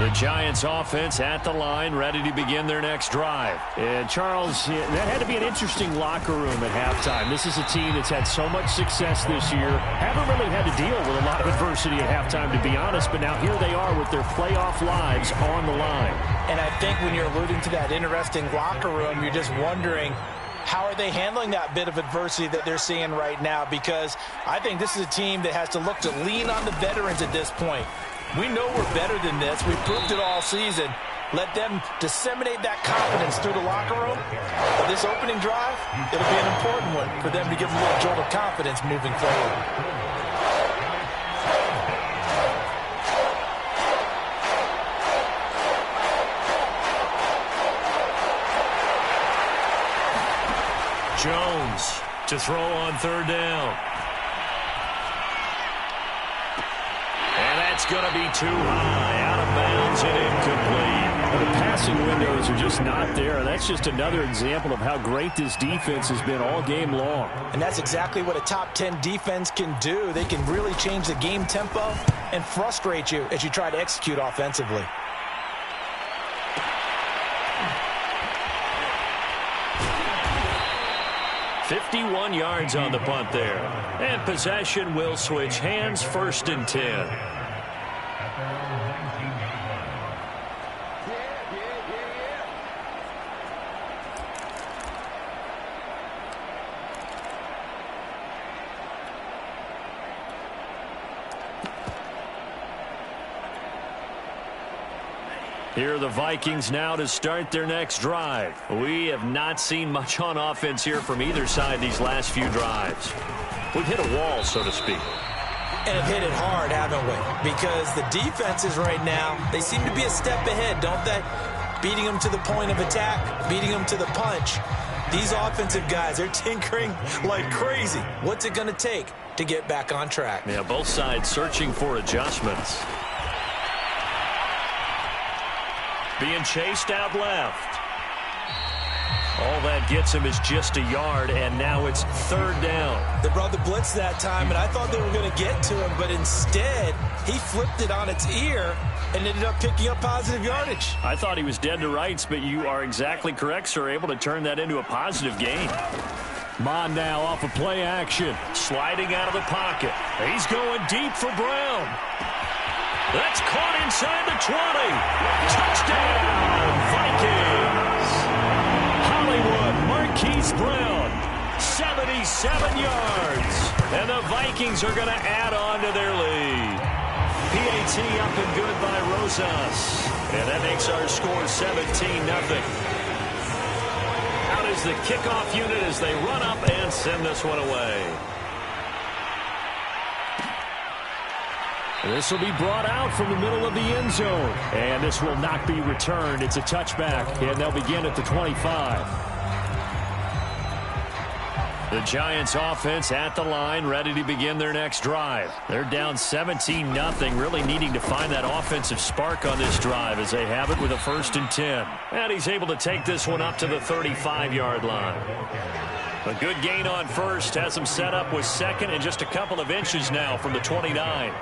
The Giants offense at the line, ready to begin their next drive. And Charles, that had to be an interesting locker room at halftime. This is a team that's had so much success this year. Haven't really had to deal with a lot of adversity at halftime, to be honest, but now here they are with their playoff lives on the line. And I think when you're alluding to that interesting locker room, you're just wondering, how are they handling that bit of adversity that they're seeing right now? Because I think this is a team that has to look to lean on the veterans at this point. We know we're better than this. We've proved it all season. Let them disseminate that confidence through the locker room. But this opening drive, it'll be an important one for them to give them a little jolt of confidence moving forward. Jones to throw on third down. And that's going to be too high, out of bounds and incomplete. The passing windows are just not there. That's just another example of how great this defense has been all game long. And that's exactly what a top 10 defense can do. They can really change the game tempo and frustrate you as you try to execute offensively. "51 yards on the punt there. And possession will switch hands, 1st and 10. Here are the Vikings now to start their next drive. We have not seen much on offense here from either side these last few drives. We've hit a wall, so to speak. And have hit it hard, haven't we? Because the defenses right now, they seem to be a step ahead, don't they? Beating them to the point of attack, beating them to the punch. These offensive guys, they're tinkering like crazy. What's it going to take to get back on track? Yeah, both sides searching for adjustments. Being chased out left. All that gets him is just a yard, and now it's 3rd down. They brought the blitz that time, and I thought they were going to get to him, but instead, he flipped it on its ear and ended up picking up positive yardage. I thought he was dead to rights, but you are exactly correct, sir, able to turn that into a positive gain. Mon now off of play action. Sliding out of the pocket. He's going deep for Brown. That's caught inside the 20. Touchdown, Vikings. Hollywood Marquise Brown, 77 yards. And the Vikings are going to add on to their lead. PAT up and good by Rosas. And that makes our score 17-0. Out is the kickoff unit as they run up and send this one away. This will be brought out from the middle of the end zone. And this will not be returned. It's a touchback, and they'll begin at the 25. The Giants offense at the line, ready to begin their next drive. They're down 17-0, really needing to find that offensive spark on this drive as they have it with a 1st and 10. And he's able to take this one up to the 35-yard line. A good gain on first, has him set up with 2nd and just a couple of inches now from the 29.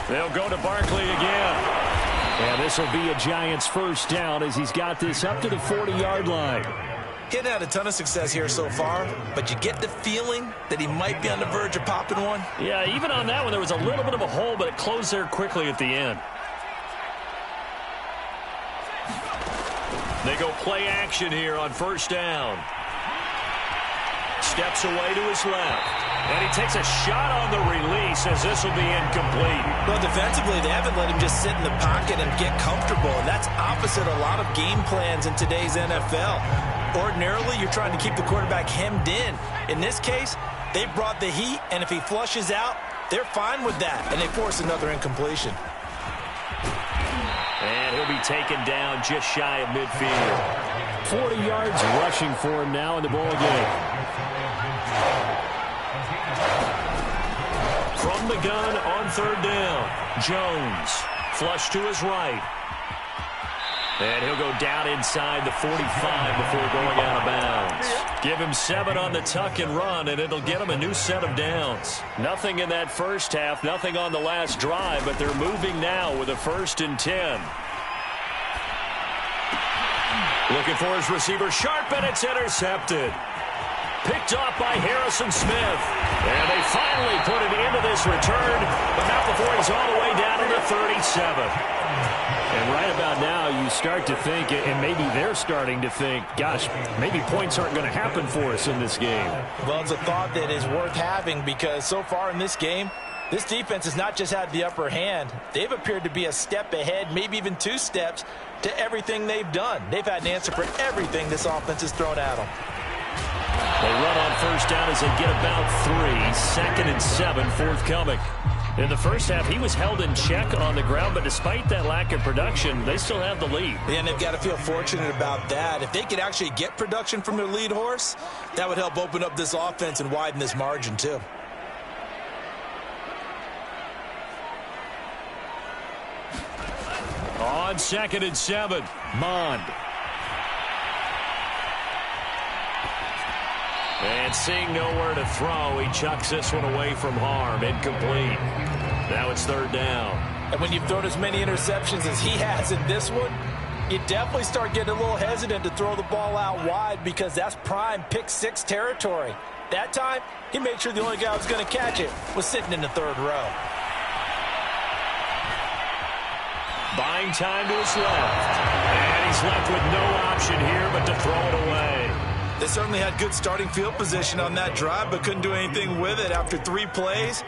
They'll go to Barkley again. And this will be a Giants 1st down as he's got this up to the 40-yard line. He hadn't had a ton of success here so far, but you get the feeling that he might be on the verge of popping one. Yeah, even on that one, there was a little bit of a hole, but it closed there quickly at the end. They go play action here on 1st down. Steps away to his left. And he takes a shot on the release as this will be incomplete. Well, defensively, they haven't let him just sit in the pocket and get comfortable. And that's opposite a lot of game plans in today's NFL. Ordinarily, you're trying to keep the quarterback hemmed in. In this case, they brought the heat, and if he flushes out, they're fine with that. And they force another incompletion. And he'll be taken down just shy of midfield. 40 yards rushing for him now in the ball game. From the gun on 3rd down, Jones, flush to his right. And he'll go down inside the 45 before going out of bounds. Give him 7 on the tuck and run, and it'll get him a new set of downs. Nothing in that first half, nothing on the last drive, but they're moving now with a 1st and 10. Looking for his receiver, Sharp, and it's intercepted. Picked off by Harrison Smith. And they finally put it into this return, but not before he's all the way down to the 37. And right about now, you start to think, and maybe they're starting to think, gosh, maybe points aren't going to happen for us in this game. Well, it's a thought that is worth having because so far in this game, this defense has not just had the upper hand. They've appeared to be a step ahead, maybe even 2 steps, to everything they've done. They've had an answer for everything this offense has thrown at them. They run on 1st down as they get about 3. 2nd and 7 forthcoming. In the first half, he was held in check on the ground, but despite that lack of production, they still have the lead. And they've got to feel fortunate about that. If they could actually get production from their lead horse, that would help open up this offense and widen this margin too. On 2nd and 7, Mond. And seeing nowhere to throw, he chucks this one away from harm. Incomplete. Now it's 3rd down. And when you've thrown as many interceptions as he has in this one, you definitely start getting a little hesitant to throw the ball out wide because that's prime pick 6 territory. That time, he made sure the only guy who was going to catch it was sitting in the 3rd row. Buying time to his left. And he's left with no option here but to throw it away. They certainly had good starting field position on that drive, but couldn't do anything with it after 3 plays.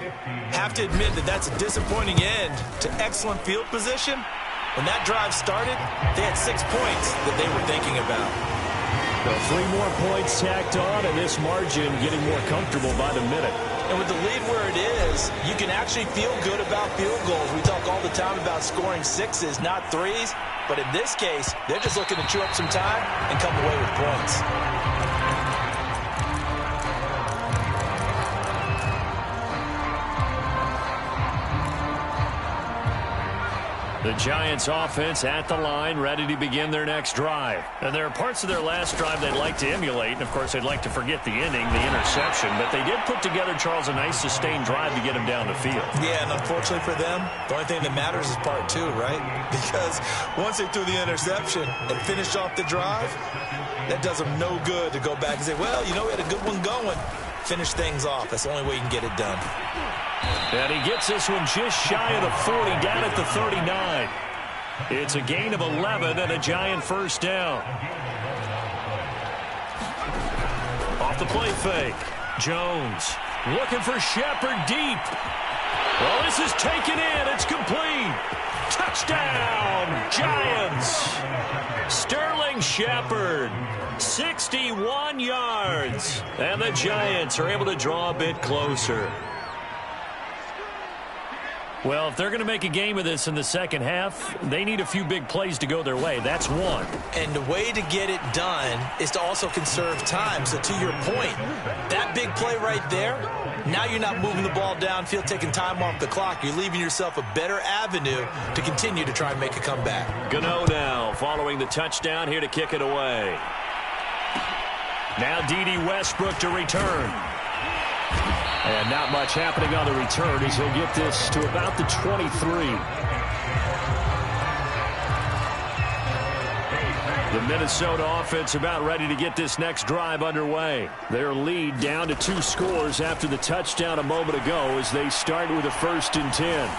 Have to admit that that's a disappointing end to excellent field position. When that drive started, they had 6 points that they were thinking about. Well, 3 more points tacked on, and this margin getting more comfortable by the minute. And with the lead where it is, you can actually feel good about field goals. We talk all the time about scoring 6s, not 3s. But in this case, they're just looking to chew up some time and come away with points. The Giants offense at the line, ready to begin their next drive. And there are parts of their last drive they'd like to emulate. And, of course, they'd like to forget the inning, the interception. But they did put together, Charles, a nice sustained drive to get him down the field. Yeah, and unfortunately for them, the only thing that matters is part 2, right? Because once they threw the interception and finished off the drive, that does them no good to go back and say, well, you know, we had a good one going. Finish things off. That's the only way you can get it done. And he gets this one just shy of the 40, down at the 39. It's a gain of 11 and a Giant 1st down. Off the play fake. Jones looking for Shepard deep. Well, this is taken in. It's complete. Touchdown, Giants. Sterling Shepard, 61 yards. And the Giants are able to draw a bit closer. Well, if they're going to make a game of this in the second half, they need a few big plays to go their way. That's one. And the way to get it done is to also conserve time. So to your point, that big play right there, now you're not moving the ball downfield, taking time off the clock. You're leaving yourself a better avenue to continue to try and make a comeback. Gano now following the touchdown here to kick it away. Now D.D. Westbrook to return. And not much happening on the return as he'll get this to about the 23. The Minnesota offense about ready to get this next drive underway. Their lead down to 2 scores after the touchdown a moment ago as they start with a 1st and 10.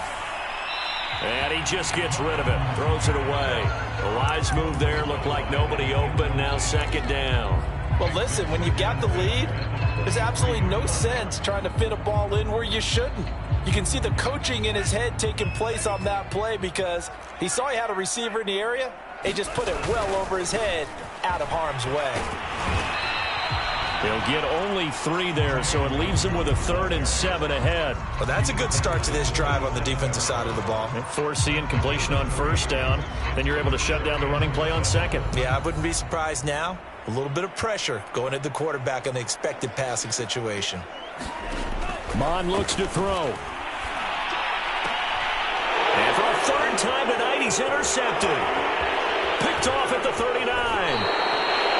And he just gets rid of it, throws it away. The wise move there, looked like nobody open, now 2nd down. Well, listen, when you've got the lead, there's absolutely no sense trying to fit a ball in where you shouldn't. You can see the coaching in his head taking place on that play because he saw he had a receiver in the area. He just put it well over his head, out of harm's way. They'll get only 3 there, so it leaves them with a 3rd and 7 ahead. Well, that's a good start to this drive on the defensive side of the ball. Force the incompletion on 1st down. Then you're able to shut down the running play on 2nd. Yeah, I wouldn't be surprised now. A little bit of pressure going at the quarterback in the expected passing situation. Mond looks to throw. And for a 3rd time tonight, he's intercepted. Picked picked off at the 39.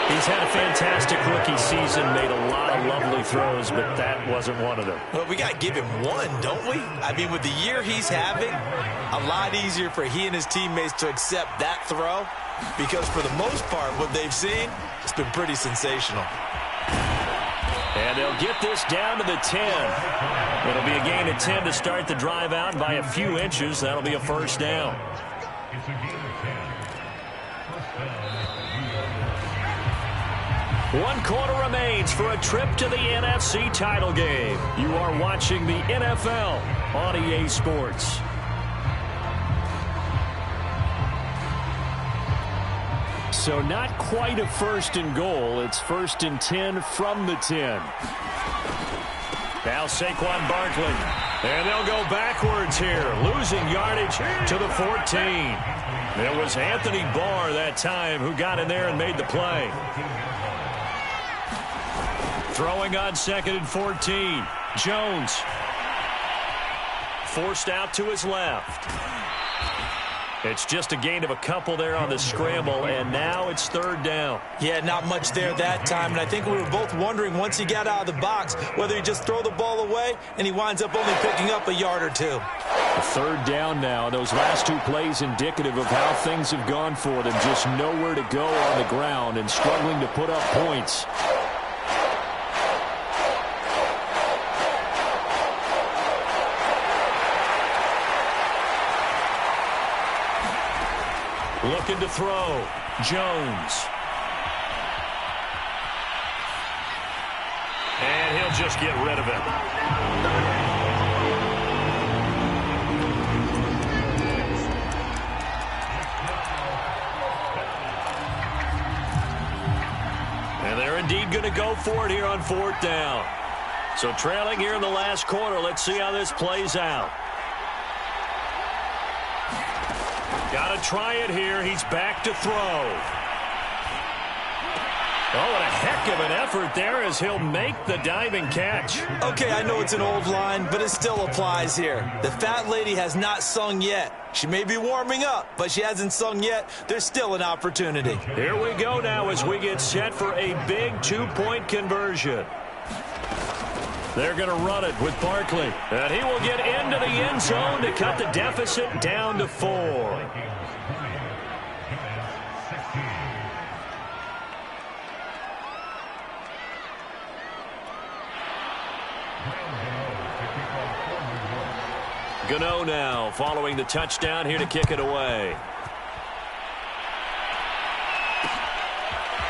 He's had a fantastic rookie season, made a lot of lovely throws, but that wasn't one of them. Well, we got to give him one, don't we? I mean, with the year he's having, a lot easier for he and his teammates to accept that throw, because for the most part, what they've seen, it's been pretty sensational. And they'll get this down to the 10. It'll be a gain of 10 to start the drive out by a few inches. That'll be a first down. It's a gain of 10. First down. 1 quarter remains for a trip to the NFC title game. You are watching the NFL on EA Sports. So not quite a first and goal. It's first and 10 from the 10. Now Saquon Barkley. And they'll go backwards here, losing yardage to the 14. It was Anthony Barr that time who got in there and made the play. Throwing on 2nd and 14. Jones. Forced out to his left. It's just a gain of a couple there on the scramble, and now it's 3rd down. Yeah, not much there that time, and I think we were both wondering once he got out of the box whether he just throw the ball away, and he winds up only picking up a yard or two. 3rd down now. Those last 2 plays indicative of how things have gone for them. Just nowhere to go on the ground and struggling to put up points. Looking to throw. Jones. And he'll just get rid of it. And they're indeed going to go for it here on 4th down. So trailing here in the last quarter. Let's see how this plays out. Got to try it here. He's back to throw. Oh, what a heck of an effort there as he'll make the diving catch. Okay, I know it's an old line, but it still applies here. The fat lady has not sung yet. She may be warming up, but she hasn't sung yet. There's still an opportunity. Here we go now as we get set for a big 2-point conversion. They're going to run it with Barkley. And he will get into the end zone to cut the deficit down to 4. Gano now following the touchdown here to kick it away.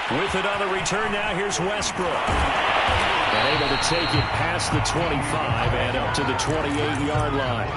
With it on the return now, here's Westbrook. And able to take it past the 25 and up to the 28-yard line.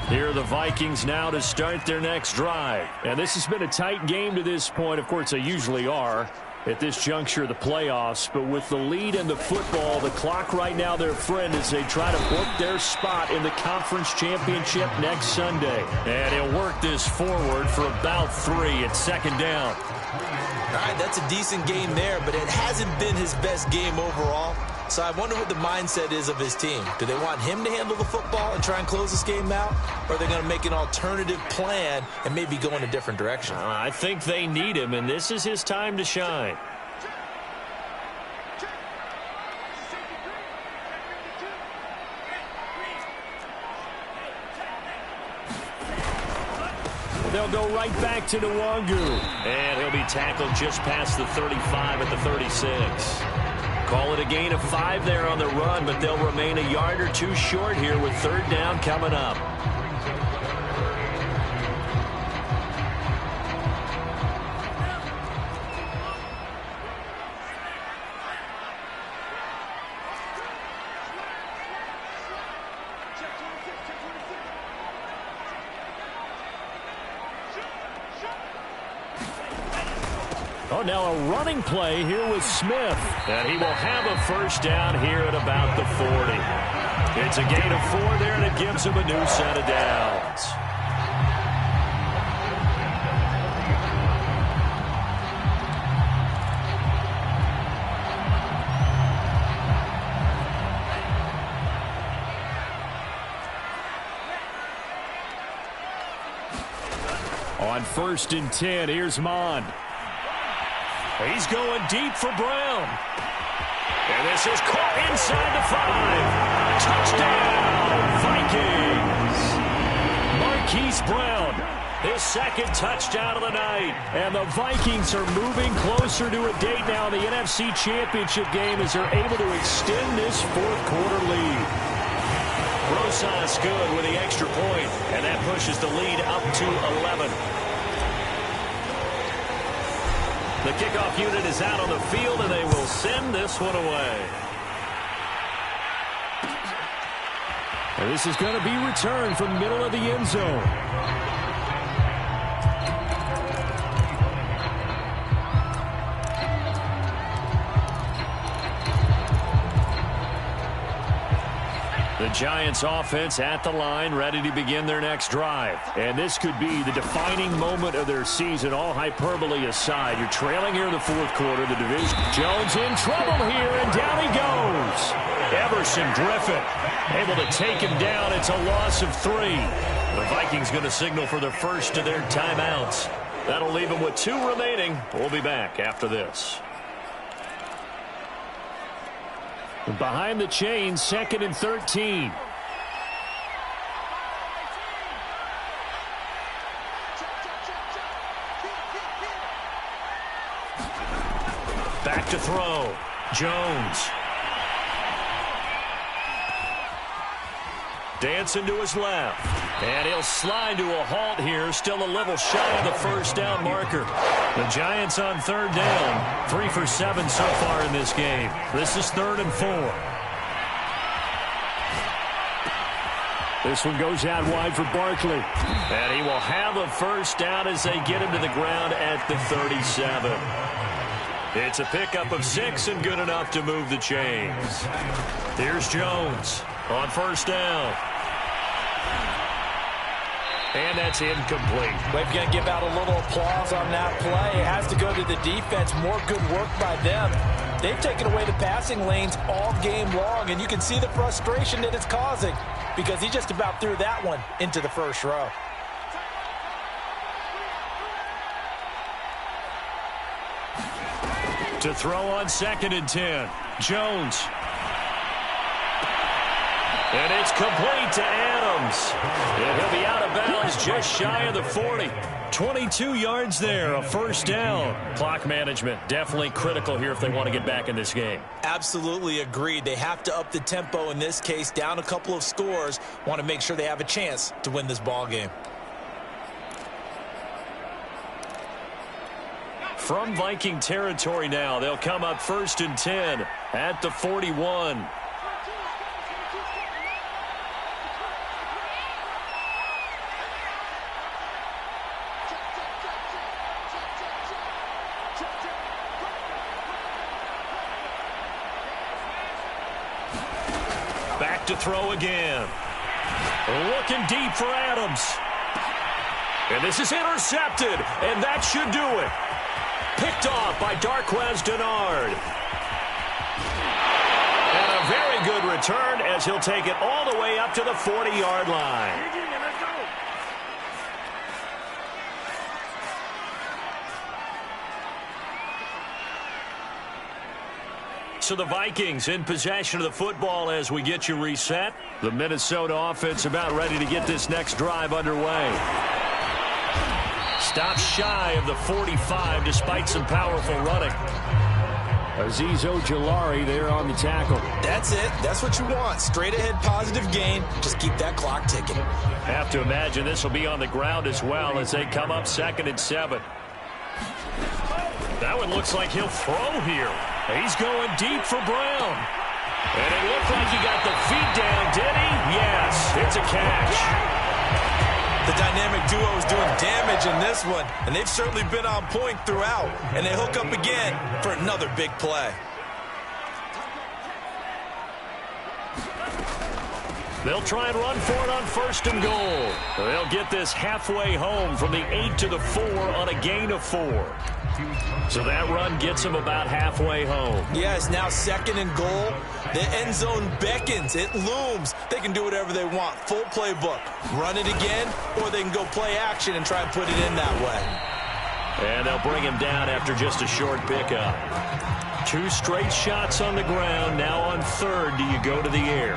Here are the Vikings now to start their next drive. And this has been a tight game to this point. Of course, they usually are at this juncture of the playoffs. But with the lead in the football, the clock right now their friend as they try to book their spot in the conference championship next Sunday. And he'll work this forward for about 3 at 2nd down. All right, that's a decent game there, but it hasn't been his best game overall. So I wonder what the mindset is of his team. Do they want him to handle the football and try and close this game out? Or are they going to make an alternative plan and maybe go in a different direction? I think they need him, and this is his time to shine. They'll go right back to Nwangu. And he'll be tackled just past the 35 at the 36. Call it a gain of 5 there on the run, but they'll remain a yard or 2 short here with 3rd down coming up. Oh, now a running play here with Smith. And he will have a first down here at about the 40. It's a gain of 4 there, and it gives him a new set of downs. On 1st and 10, here's Mond. He's going deep for Brown. And this is caught inside the 5. Touchdown, Vikings. Marquise Brown, his second touchdown of the night. And the Vikings are moving closer to a date now in the NFC Championship game as they're able to extend this fourth-quarter lead. Rosas good with the extra point, and that pushes the lead up to 11. The kickoff unit is out on the field, and they will send this one away. And this is going to be returned from the middle of the end zone. The Giants offense at the line, ready to begin their next drive. And this could be the defining moment of their season, all hyperbole aside. You're trailing here in the fourth quarter, the division. Jones in trouble here, and down he goes. Everson Griffin able to take him down. It's a loss of 3. The Vikings going to signal for the first of their timeouts. That'll leave them with 2 remaining. We'll be back after this. Behind the chains, 2nd and 13. Back to throw. Jones. Dancing to his left. And he'll slide to a halt here. Still a little shy of the first down marker. The Giants on 3rd down. 3 for 7 so far in this game. This is 3rd and 4. This one goes out wide for Barkley. And he will have a first down as they get him to the ground at the 37. It's a pickup of 6 and good enough to move the chains. Here's Jones on 1st down. And that's incomplete. We're going to give out a little applause on that play. It has to go to the defense. More good work by them. They've taken away the passing lanes all game long, and you can see the frustration that it's causing because he just about threw that one into the first row. To throw on 2nd and 10. Jones. And it's complete to Adams. And he'll be out of bounds just shy of the 40. 22 yards there, a first down. Clock management definitely critical here if they want to get back in this game. Absolutely agreed. They have to up the tempo in this case, down a couple of scores. Want to make sure they have a chance to win this ball game. From Viking territory now, they'll come up 1st and 10 at the 41. Back to throw again. Looking deep for Adams. And this is intercepted, and that should do it. Picked off by Darquez Dennard. And a very good return as he'll take it all the way up to the 40-yard line. So the Vikings in possession of the football as we get you reset. The Minnesota offense about ready to get this next drive underway. Stops shy of the 45 despite some powerful running. Azeez Ojulari there on the tackle. That's it. That's what you want. Straight ahead positive gain. Just keep that clock ticking. Have to imagine this will be on the ground as well as they come up 2nd and 7. That one looks like he'll throw here. He's going deep for Brown. And it looked like he got the feet down, did he? Yes, it's a catch. The dynamic duo is doing damage in this one, and they've certainly been on point throughout. And they hook up again for another big play. They'll try and run for it on 1st and goal. They'll get this halfway home from the 8 to the 4 on a gain of 4. So that run gets them about halfway home. Yeah, it's now 2nd and goal. The end zone beckons. It looms. They can do whatever they want. Full playbook. Run it again, or they can go play action and try and put it in that way. And they'll bring him down after just a short pickup. 2 straight shots on the ground. Now on 3rd, do you go to the air?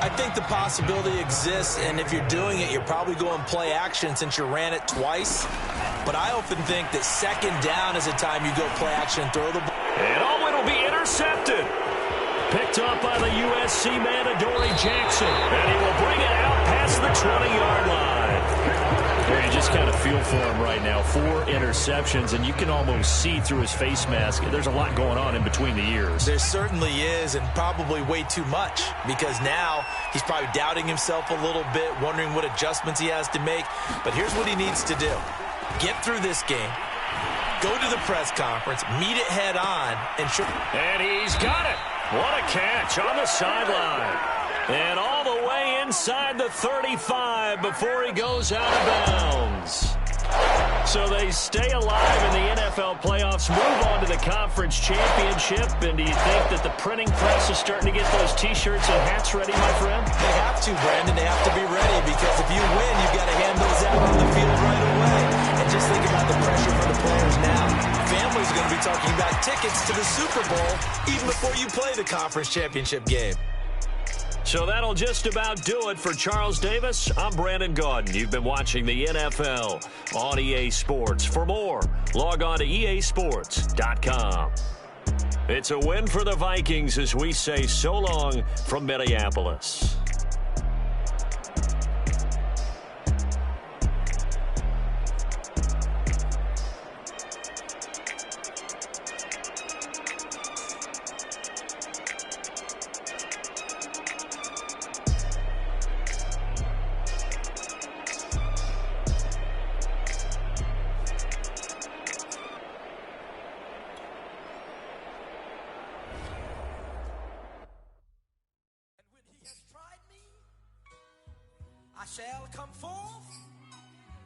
I think the possibility exists, and if you're doing it, you're probably going play action since you ran it twice. But I often think that 2nd down is a time you go play action and throw the ball. And it'll be intercepted. Picked up by the USC man, Adoree Jackson. And he will bring it out past the 20-yard line. You just kind of feel for him right now. 4 interceptions, and you can almost see through his face mask. There's a lot going on in between the ears. There certainly is, and probably way too much, because now he's probably doubting himself a little bit, wondering what adjustments he has to make. But here's what he needs to do. Get through this game, go to the press conference, meet it head on, and he's got it. What a catch on the sideline. And all the way inside the 35 before he goes out of bounds. So they stay alive in the NFL playoffs, move on to the conference championship. And do you think that the printing press is starting to get those T-shirts and hats ready, my friend? They have to, Brandon. They have to be ready, because if you win, you've got to hand those out on the field right away. And just think about the pressure for the players now. Families are going to be talking about tickets to the Super Bowl even before you play the conference championship game. So that'll just about do it for Charles Davis. I'm Brandon Gaudin. You've been watching the NFL on EA Sports. For more, log on to easports.com. It's a win for the Vikings as we say so long from Minneapolis. I shall come forth